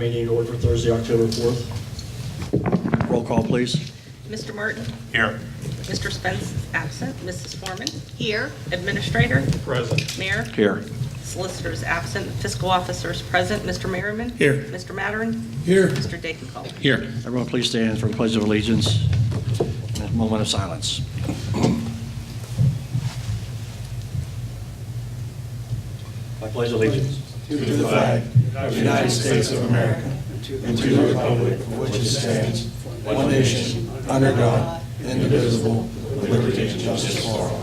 meeting in order for Thursday, October 4th. Roll call, please. Mr. Martin? Here. Mr. Spence is absent. Mrs. Foreman? Here. Administrator? Present. Mayor? Here. Solicitor is absent. Fiscal officer is present. Mr. Merriman? Here. Mr. Mattern? Here. Mr. Dakenthal? Here. Everyone please stand for the Pledge of Allegiance. A moment of silence. I pledge allegiance to the flag of the United States of America and to the republic for which it stands, one nation, under God, indivisible, with liberty and justice for all.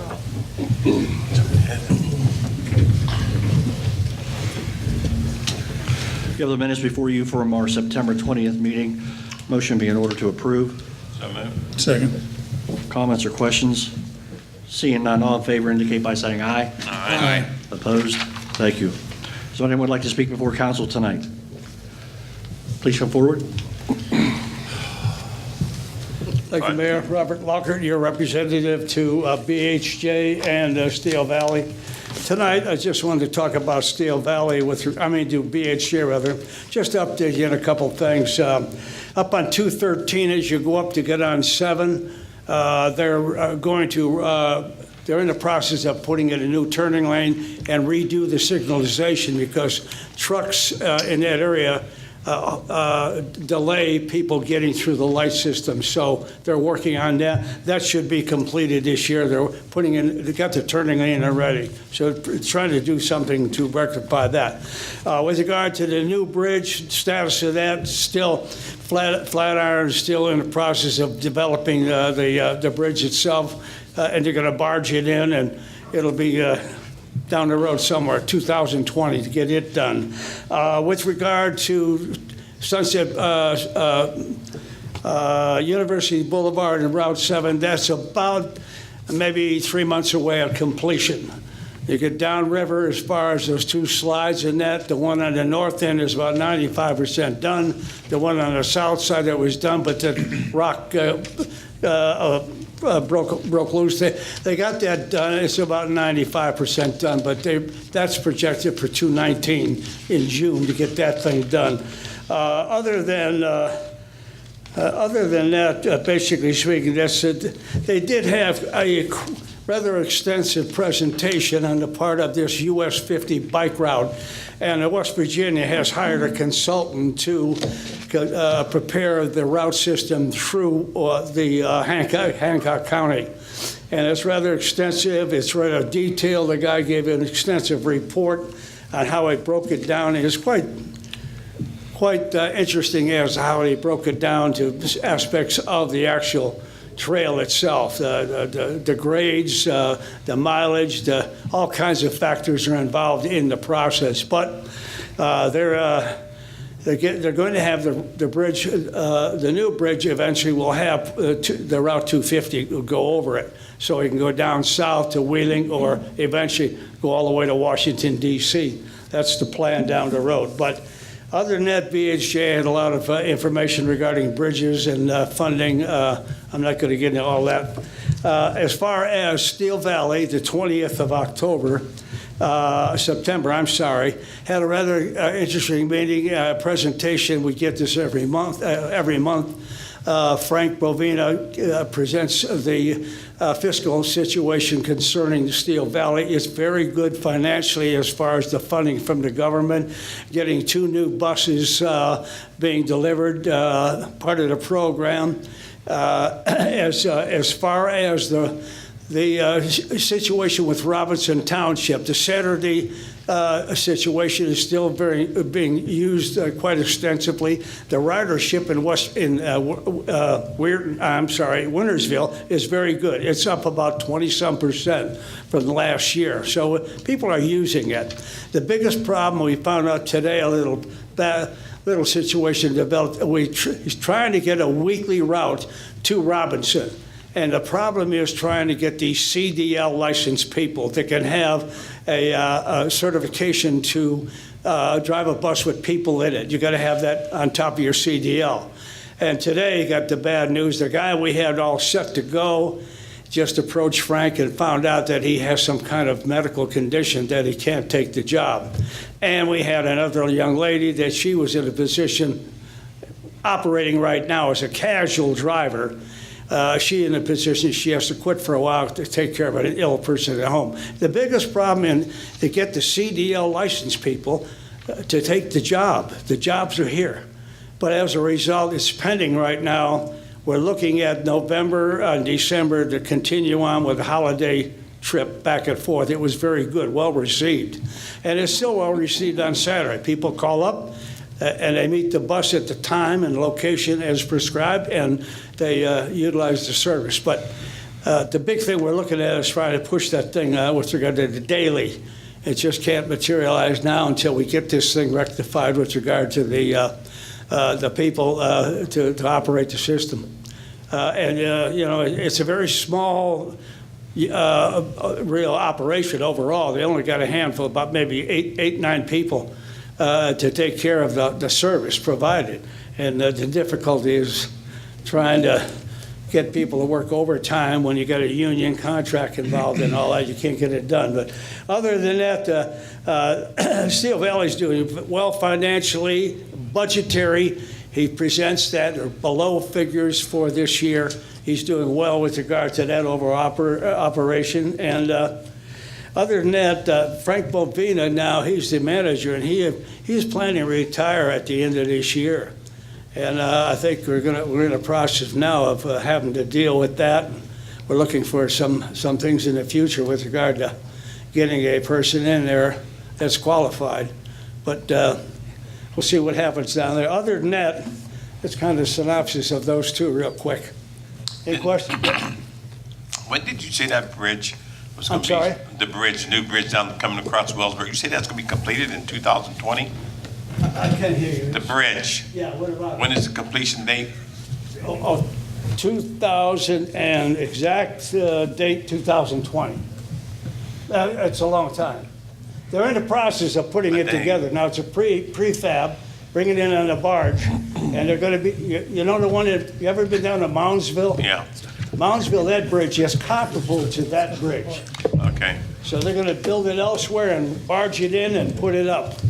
You have the minutes before you from our September 20th meeting. Motion be in order to approve. So moved. Second. Comments or questions? Seeing none, all in favor indicate by saying aye. Aye. Opposed? Thank you. Is there anyone who would like to speak before council tonight? Please come forward. Thank you, Mayor. Robert Lockhart, your representative to BHJ and Steel Valley. Tonight, I just wanted to talk about Steel Valley to BHJ rather. Just to update you on a couple things. Up on 213, as you go up to get on 7, they're in the process of putting in a new turning lane and redo the signalization because trucks in that area delay people getting through the light system. So they're working on that. That should be completed this year. They got the turning lane already. So trying to do something to rectify that. With regard to the new bridge, status of that, still Flatiron is still in the process of developing the bridge itself. And they're going to barge it in, and it'll be down the road somewhere, 2020, to get it done. With regard to Sunset University Boulevard and Route 7, that's about maybe 3 months away on completion. You get downriver as far as those two slides and that. The one on the north end is about 95% done. The one on the south side that was done, but the rock broke loose. They got that done. It's about 95% done, but that's projected for 2019 in June to get that thing done. Other than that, basically speaking, that's it. They did have a rather extensive presentation on the part of this US 50 bike route, and West Virginia has hired a consultant to prepare the route system through the Hancock County. And it's rather extensive. It's rather detailed. The guy gave an extensive report on how he broke it down. And it's quite interesting as to how he broke it down to aspects of the actual trail itself, the grades, the mileage, all kinds of factors are involved in the process. But they're going to have the bridge, the new bridge eventually will have the Route 250 will go over it. So you can go down south to Wheeling or eventually go all the way to Washington, D.C. That's the plan down the road. But other than that, BHJ had a lot of information regarding bridges and funding. I'm not going to get into all that. As far as Steel Valley, the 20th of September, had a rather interesting meeting, presentation. We get this every month. Frank Bovina presents the fiscal situation concerning Steel Valley. It's very good financially as far as the funding from the government, getting 2 new buses being delivered, part of the program. As far as the situation with Robinson Township, the Saturday situation is still being used quite extensively. The ridership in Wintersville is very good. It's up about 20-some% from last year. So people are using it. The biggest problem we found out today, a little situation developed. He's trying to get a weekly route to Robinson. And the problem is trying to get these CDL licensed people that can have a certification to drive a bus with people in it. You got to have that on top of your CDL. And today, you got the bad news. The guy we had all set to go just approached Frank and found out that he has some kind of medical condition that he can't take the job. And we had another young lady that she was in a position operating right now as a casual driver. She in a position she has to quit for a while to take care of an ill person at home. The biggest problem to get the CDL licensed people to take the job. The jobs are here. But as a result, it's pending right now. We're looking at November and December to continue on with a holiday trip back and forth. It was very good, well received. And it's still well received on Saturday. People call up and they meet the bus at the time and location as prescribed, and they utilize the service. But the big thing we're looking at is trying to push that thing with regard to the daily. It just can't materialize now until we get this thing rectified with regard to the people to operate the system. It's a very small real operation overall. They only got a handful, about maybe eight, 9 people to take care of the service provided. And the difficulty is trying to get people to work overtime when you got a union contract involved and all that. You can't get it done. But other than that, Steel Valley's doing well financially, budgetary. He presents that or below figures for this year. He's doing well with regard to that overall operation. And other than that, Frank Bovina now, he's the manager, and he's planning to retire at the end of this year. And I think we're in a process now of having to deal with that. We're looking for some things in the future with regard to getting a person in there that's qualified. But we'll see what happens down there. Other than that, it's kind of a synopsis of those two real quick. Any questions? When did you say that bridge was I'm going to be? sorry? The bridge, new bridge down coming across Wellsburg. You say that's going to be completed in 2020? I can't hear you. The bridge. Yeah, what about When is the completion date? 2000 and exact date 2020. It's a long time. They're in the process of putting it together. Now, it's a prefab, bring it in on a barge, and they're going to be, you know the one that, you ever been down to Moundsville? Yeah. Moundsville, that bridge is comparable to that bridge. Okay. So they're going to build it elsewhere and barge it in and put it up.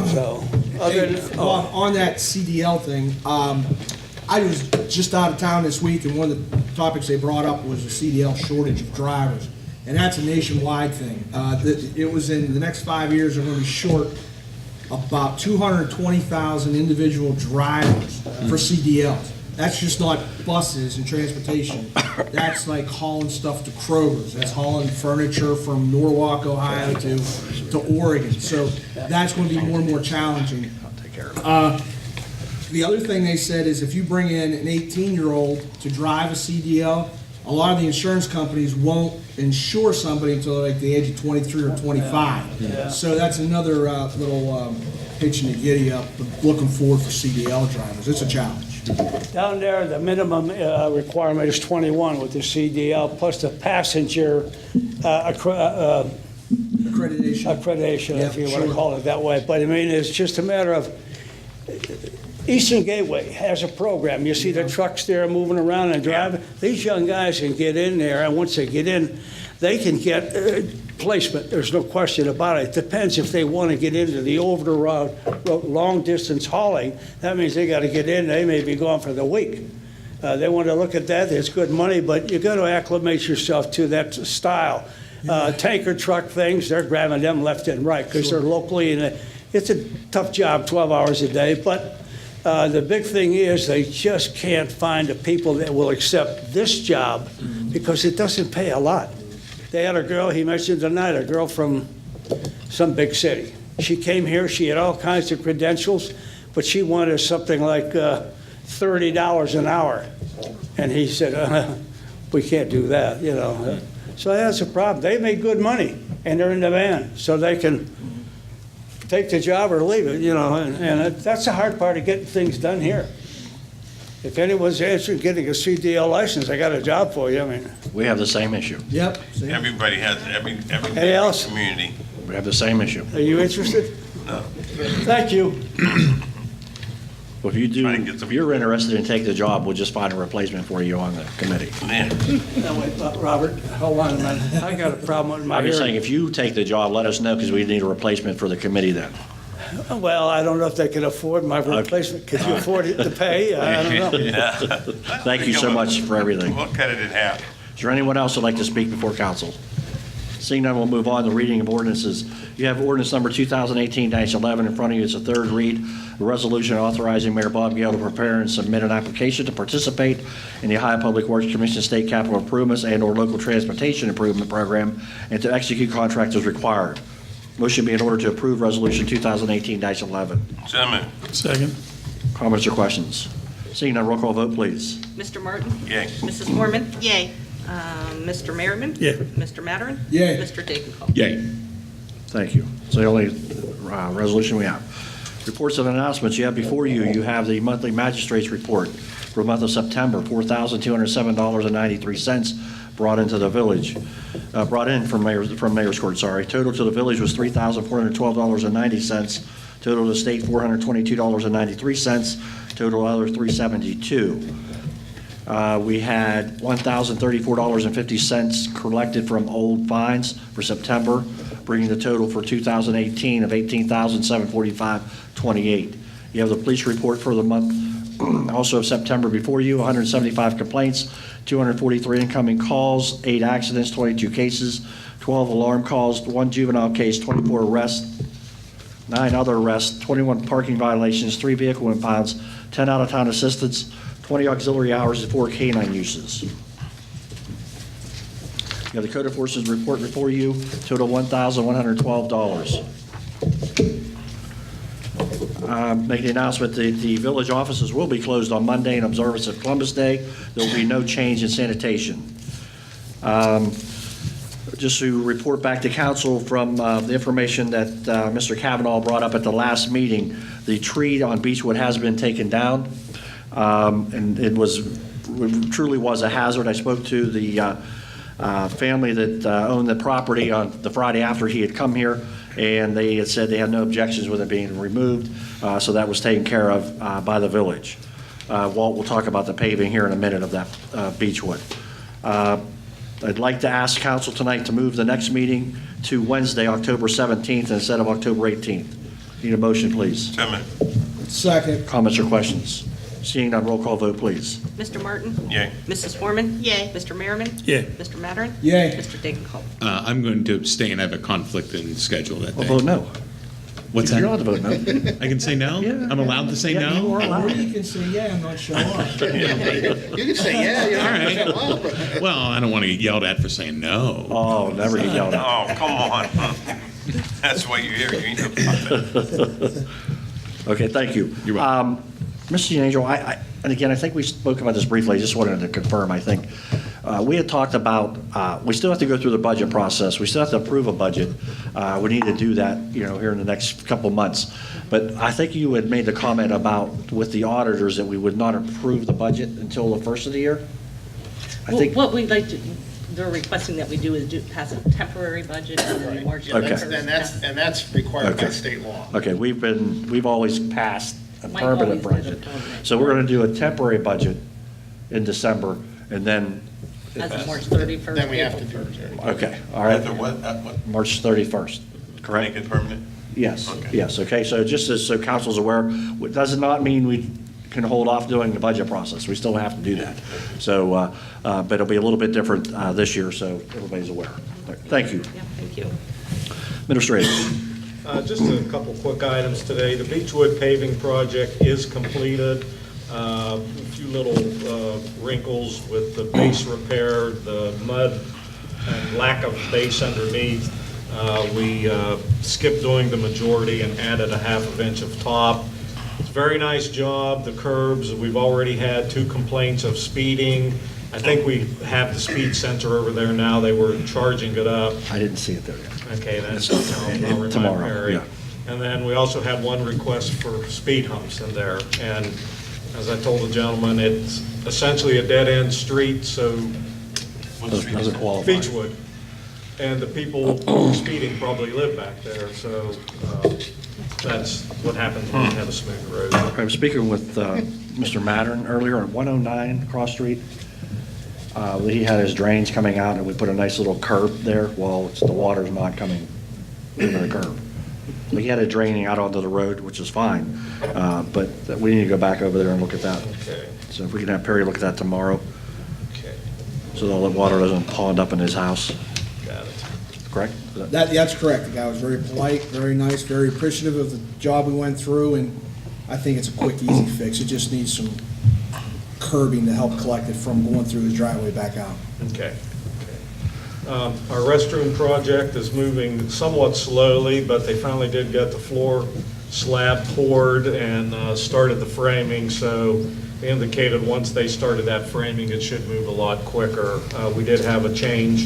So, other than, On that CDL thing, I was just out of town this week, and one of the topics they brought up was the CDL shortage of drivers, and that's a nationwide thing. It was in the next 5 years, they're going to be short about 220,000 individual drivers for CDLs. That's just not buses and transportation. That's like hauling stuff to Kroger's. That's hauling furniture from Norwalk, Ohio to Oregon. So that's going to be more and more challenging. The other thing they said is if you bring in an 18-year-old to drive a CDL, a lot of the insurance companies won't insure somebody until like the age of 23 or 25. Yeah. So that's another little hitch in the giddy up. Looking forward for CDL drivers. It's a challenge. down there, the minimum requirement is 21 with the CDL, plus the passenger accreditation, if you want to call it that way. But I mean, it's just a matter of, Eastern Gateway has a program. You see the trucks there moving around and driving. These young guys can get in there, and once they get in, they can get placement. There's no question about it. It depends if they want to get into the over-the-road, long-distance hauling. That means they got to get in. They may be gone for the week. They want to look at that. It's good money, but you got to acclimate yourself to that style. Tanker truck things, they're grabbing them left and right because they're locally, and it's a tough job, 12 hours a day. But the big thing is they just can't find the people that will accept this job because it doesn't pay a lot. They had a girl, he mentioned tonight, a girl from some big city. She came here, she had all kinds of credentials, but she wanted something like $30 an hour. And he said, we can't do that, you know. So that's a problem. They make good money, and they're in demand, so they can take the job or leave it, you know, and that's the hard part of getting things done here. If anyone's interested in getting a CDL license, I got a job for you. I mean, We have the same issue. Yep. Everybody has, every Any else? community. We have the same issue. are you interested? No. Thank you. Well, if you do, Try to get some- if you're interested in taking the job, we'll just find a replacement for you on the committee. Yeah. No, wait, Robert, hold on a minute. I got a problem with my I'm just saying, hearing. if you take the job, let us know, because we need a replacement for the committee then. Well, I don't know if they can afford my replacement. Could you afford it to pay? I don't know. Yeah. Thank you so much for everything. We'll cut it in half. Is there anyone else who'd like to speak before council? Seeing none, we'll move on to reading of ordinances. You have ordinance number 2018-11 in front of you. It's a third read, a resolution authorizing Mayor Bob Gale to prepare and submit an application to participate in the Ohio Public Works Commission State Capital Improvements and/or Local Transportation Improvement Program and to execute contracts as required. Motion be in order to approve Resolution 2018-11. So moved. Second. Comments or questions? Seeing none, roll call vote, please. Mr. Martin? Yay. Mrs. Mormon? Yay. Mr. Merriman? Yay. Mr. Mattern? Yay. Mr. Degenkolb? Yay. Thank you. It's the only resolution we have. Reports and announcements you have before you. You have the monthly magistrate's report for the month of September, $4,207.93 brought into the village, brought in from Mayor's Court, sorry. Total to the village was $3,412.90. Total to the state, $422.93. Total other, $372. We had $1,034.50 collected from old fines for September, bringing the total for 2018 of $18,745.28. You have the police report for the month also of September before you, 175 complaints, 243 incoming calls, 8 accidents, 22 cases, 12 alarm calls, 1 juvenile case, 24 arrests, 9 other arrests, 21 parking violations, 3 vehicle impounds, 10 out-of-town assistance, 20 auxiliary hours, and 4 canine uses. You have the code enforcement report before you, total $1,112. Make the announcement that the village offices will be closed on Monday in observance of Columbus Day. There will be no change in sanitation. Just to report back to council from the information that Mr. Kavanaugh brought up at the last meeting, the tree on Beechwood has been taken down, and it truly was a hazard. I spoke to the family that owned the property on the Friday after he had come here, and they had said they had no objections with it being removed, so that was taken care of by the village. Walt will talk about the paving here in a minute of that Beechwood. I'd like to ask council tonight to move the next meeting to Wednesday, October 17th instead of October 18th. Need a motion, please. So moved. Second. Comments or questions? Seeing none, roll call vote, please. Mr. Martin? Yay. Mrs. Mormon? Yay. Mr. Merriman? Yay. Mr. Mattern? Yay. Mr. Degenkolb? I'm going to abstain. I have a conflict in schedule that We'll day. vote no. What's You're that? allowed to vote no. I can say no? Yeah. I'm allowed to say Yeah, you no? are allowed. Or you can say, yeah, I'm not showing up. You can say, yeah, All right. Well, I don't want to get yelled at for saying no. Oh, never get yelled at. Oh, come on. That's why you're here. You ain't about that. Okay, thank you. You're welcome. Mr. Angel, and again, I think we spoke about this briefly, I just wanted to confirm, I think. We had talked about, we still have to go through the budget process, we still have to approve a budget. We need to do that, here in the next couple months. But I think you had made the comment about, with the auditors, that we would not approve the budget until the first of the year? I Well, think, what we'd like to, they're requesting that we do is pass a temporary budget and then March Okay. 31st. And that's required by Okay. state law. okay, we've always passed a Mike permanent always did a budget. permanent. So we're gonna do a temporary budget in December, and then, As of March 31st. Then we have to April do 1st. it. okay, all right, After what? What? March 31st, correct? Make it permanent? Yes, Okay. yes, okay, so just so council's aware, it does not mean we can hold off doing the budget process, we still have to do that. So, but it'll be a little bit different this year, so everybody's aware. Thank you. Yeah, thank you. Administrator. Just a couple quick items today. The Beechwood paving project is completed. A few little wrinkles with the base repair, the mud and lack of base underneath. We skipped doing the majority and added a ½ inch of top. It's a very nice job. The curbs, we've already had 2 complaints of speeding. I think we have the speed sensor over there now. They were charging it up. I didn't see it there yet. Okay, that's, I'll remind Tomorrow, Mary. yeah. And then we also had one request for speed humps in there. And as I told the gentleman, it's essentially a dead-end street, so Doesn't qualify. Beechwood. And the people speeding probably live back there, so that's what happens when you have a smooth road. I was speaking with Mr. Mattern earlier on 109 Cross Street. He had his drains coming out, and we put a nice little curb there. Well, the water's not coming over the curb. So he had it draining out onto the road, which is fine, but we need to go back over there and look at that. Okay, So if we can have Perry look at that tomorrow, okay, so all the water doesn't pond up in his house, got it. correct? That's correct. The guy was very polite, very nice, very appreciative of the job we went through, and I think it's a quick, easy fix. It just needs some curbing to help collect it from going through his driveway back out. Okay. Our restroom project is moving somewhat slowly, but they finally did get the floor slab poured and started the framing, so they indicated once they started that framing, it should move a lot quicker. We did have a change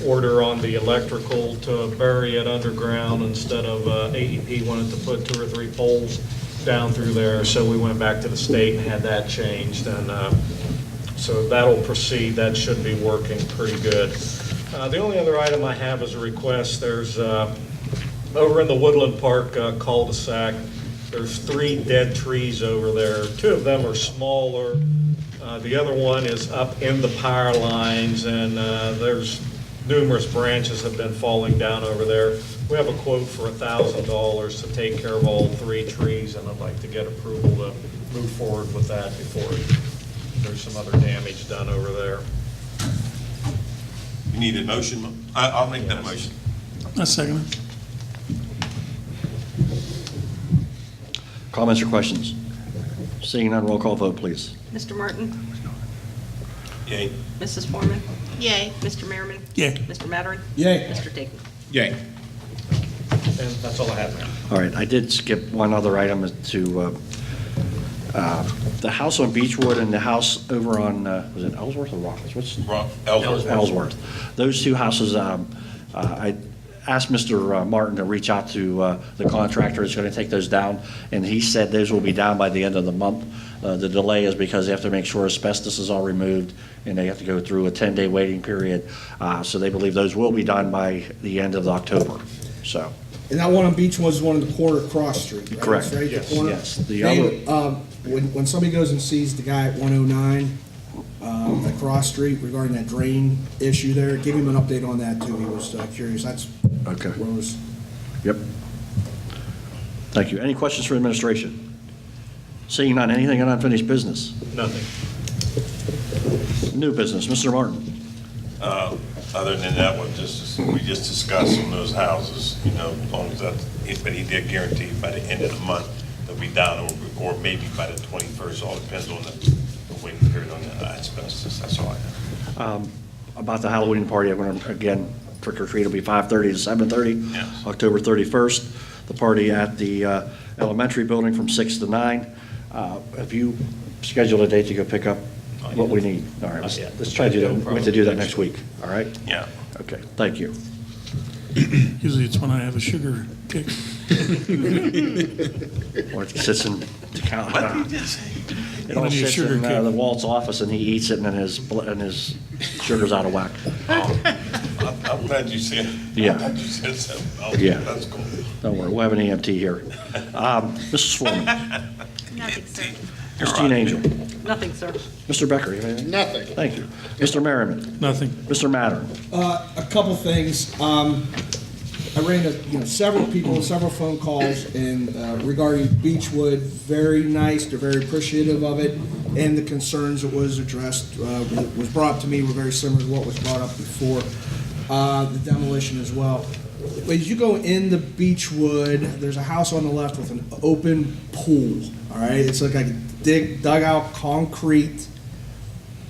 order on the electrical to bury it underground instead of AEP wanted to put 2 or 3 poles down through there, so we went back to the state and had that changed, and so that'll proceed. That should be working pretty good. The only other item I have is a request. There's, over in the Woodland Park cul-de-sac, there's 3 dead trees over there. 2 of them are smaller. The other one is up in the power lines, and there's numerous branches have been falling down over there. We have a quote for $1,000 to take care of all 3 trees, and I'd like to get approval to move forward with that before there's some other damage done over there. You need a motion? I'll make that motion. A second. Comments or questions? Seeing none, roll call vote, please. Mr. Martin? Yay. Mrs. Foreman? Yay. Mr. Merriman? Yay. Mr. Mattern? Yay. Mr. Dignan? Yay. And that's all I have now. All right, I did skip one other item to the house on Beechwood and the house over on, was it Ellsworth or Rockledge? What's Ellsworth. Ellsworth. Those 2 houses, I asked Mr. Martin to reach out to the contractor that's going to take those down, and he said those will be down by the end of the month. The delay is because they have to make sure asbestos is all removed, and they have to go through a 10-day waiting period. So they believe those will be done by the end of October, so. And that one on Beach was one in the corner across street, right? Correct. It's right at the corner. Yes. The Dave, other- when somebody goes and sees the guy at 109 across street regarding that drain issue there, give him an update on that too. He was curious. That's Okay. where it was. Yep. Thank you. Any questions for administration? Seeing none, anything on unfinished business? Nothing. New business, Mr. Martin. Other than that, we just discussed on those houses, you know, as long as that, but he did guarantee by the end of the month they'll be down, or maybe by the 21st, all depends on the waiting period on the asbestos. That's all I have. About the Halloween party, I'm going to, again, trick or treat will be 5:30 to 7:30. Yes. October 31st. The party at the elementary building from 6 to 9. Have you scheduled a date to go pick up what we need? All right, let's try to do that. We have to do that next week, all right? Yeah. Okay, thank you. Usually it's when I have a sugar kick. Or it sits in the count. What did you just say? It all When you sits sugar in kick. the Walt's office, and he eats it, and then his sugar's out of whack. I'm glad you said. Yeah. I'm glad you said something. Oh, Yeah. That's cool. Don't worry, we'll have an EMT here. Mrs. Foreman, Nothing, sir. You're Christine right. Angel, Nothing, sir. Mr. Becker, you have anything? Nothing. Thank you. Mr. Merriman, Nothing. Mr. Mattern. A couple things. I ran into several people, several phone calls, and regarding Beechwood, very nice. They're very appreciative of it, and the concerns that was addressed, was brought up to me, were very similar to what was brought up before. The demolition as well. As you go into Beechwood, there's a house on the left with an open pool. All right, it's like a dug out concrete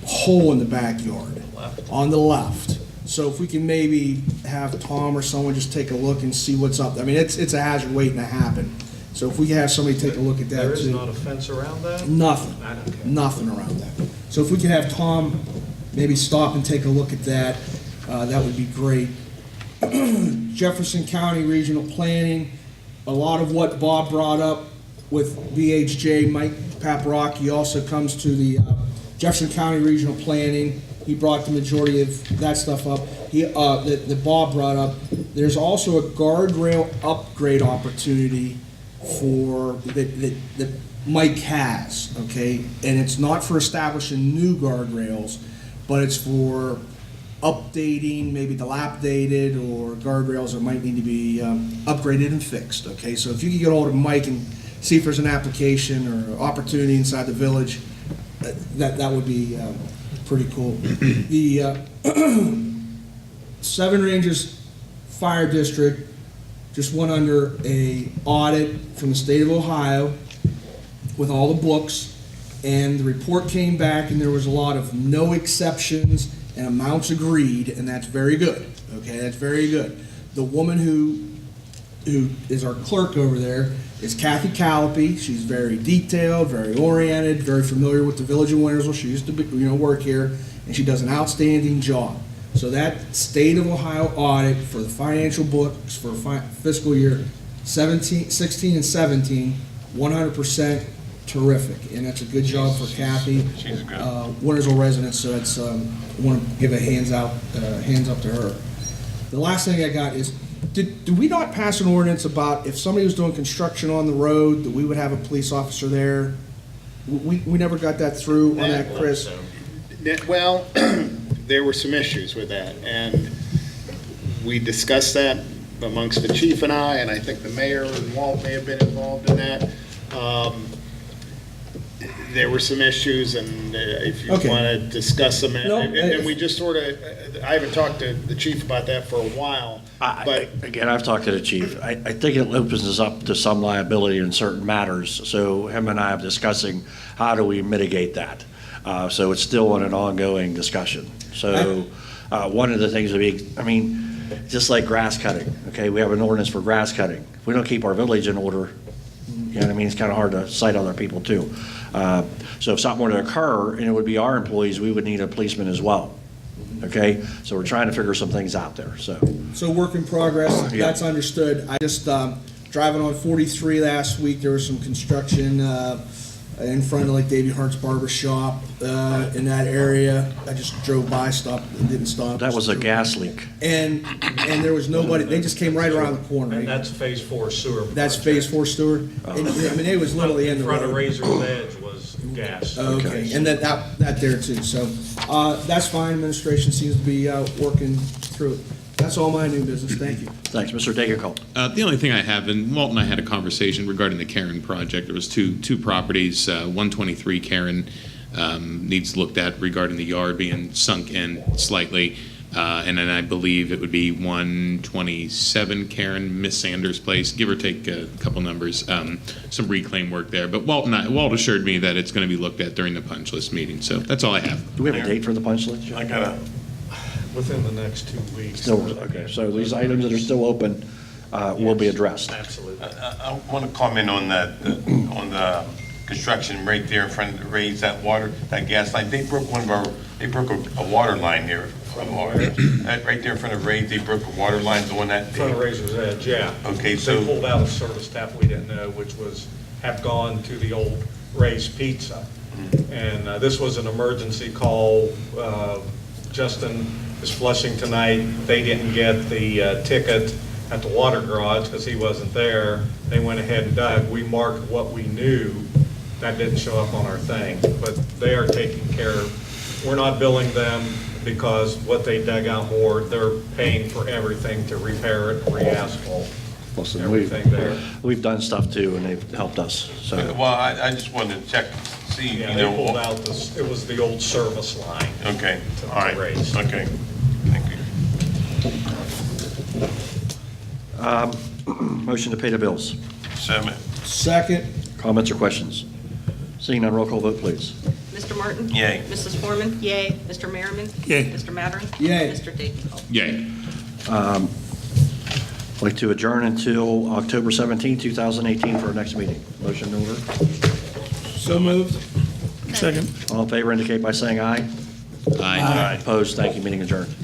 hole in the backyard on the left. So if we can maybe have Tom or someone just take a look and see what's up. I mean, it's a hazard waiting to happen. So if we can have somebody take a look at that There is too. not a fence around that? Nothing, Okay. nothing around that. So if we could have Tom maybe stop and take a look at that, that would be great. Jefferson County Regional Planning, a lot of what Bob brought up with BHJ, Mike Paparocki also comes to the Jefferson County Regional Planning. He brought the majority of that stuff up. That Bob brought up. There's also a guardrail upgrade opportunity for, that Mike has, okay? And it's not for establishing new guardrails, but it's for updating, maybe dilapidated, or guardrails that might need to be upgraded and fixed, okay? So if you could get hold of Mike and see if there's an application or opportunity inside the village, that would be pretty cool. The Seven Ranges Fire District just went under a audit from the state of Ohio with all the books, and the report came back, and there was a lot of no exceptions and amounts agreed, and that's very good, okay, that's very good. The woman who is our clerk over there is Kathy Callipy. She's very detailed, very oriented, very familiar with the village of Wintersville. She used to be, work here, and she does an outstanding job. So that state of Ohio audit for the financial books for fiscal year 16 and 17, 100% terrific, and that's a good job for Kathy. She's good. Wintersville residents, so that's, I want to give a hands up to her. The last thing I got is, did we not pass an ordinance about if somebody was doing construction on the road, that we would have a police officer there? We never got that through on that, Chris? Well, there were some issues with that, and we discussed that amongst the chief and I think the mayor and Walt may have been involved in that. There were some issues, and if you want to discuss them, and we just sort of, I haven't talked to the chief about that for a while, but. Again, I've talked to the chief. I think it opens us up to some liability in certain matters, so him and I are discussing how do we mitigate that. So it's still an ongoing discussion. So one of the things would be, just like grass cutting, okay, we have an ordinance for grass cutting. If we don't keep our village in order, you know what I mean, it's kind of hard to cite other people too. So if something were to occur, and it would be our employees, we would need a policeman as well. Okay, so we're trying to figure some things out there, so. So work in progress, that's understood. I just, driving on 43 last week, there was some construction in front of like Davy Hart's Barber Shop in that area. I just drove by, stopped, and didn't stop. That was a gas leak. And there was nobody, they just came right around the corner. And that's Phase 4 sewer. That's Phase 4 sewer? And, it was literally in the road. In front of Razor's Edge was gas. Okay, and that there too. So that's fine. Administration seems to be working through it. That's all my new business. Thank you. Thanks, Mr. Dagercole. The only thing I have, and Walt and I had a conversation regarding the Karen project. There was two properties, 123 Karen needs looked at regarding the yard being sunk in slightly. And then I believe it would be 127 Karen, Miss Sanders' place, give or take a couple numbers, some reclaim work there. But Walt assured me that it's going to be looked at during the punch list meeting. So that's all I have. Do we have a date for the punch list? I gotta, Within the next 2 weeks. Still, okay, so these items that are still open will be addressed. Absolutely. I want to comment on that, on the construction right there in front of the Rays, that gas line. They broke a water line there from right there in front of Rays. They broke a water line going that. In front of Razor's Edge, yeah. Okay, so. They pulled out a service tap we didn't know, which had gone to the old Ray's Pizza. And this was an emergency call. Justin is flushing tonight. They didn't get the ticket at the water garage because he wasn't there. They went ahead and dug. We marked what we knew. That didn't show up on our thing, but they are taking care of. We're not billing them because what they dug out more, they're paying for everything to repair it, re-asphalt, Listen, everything there. we've done stuff too, and they've helped us, so. Well, I just wanted to check, see, Yeah, they pulled out this, it was the old service line. Okay, To all right, raise. okay, thank you. Motion to pay the bills. Second. Comments or questions? Seeing none, roll call vote, please. Mr. Martin? Yay. Mrs. Foreman? Yay. Mr. Merriman? Yay. Mr. Mattern? Yay. Mr. Dagenthal? Yay. I'd like to adjourn until October 17, 2018 for our next meeting. Motion to order. So moved. Second. All in favor indicate by saying aye. Aye. Opposed, thank you, meeting adjourned.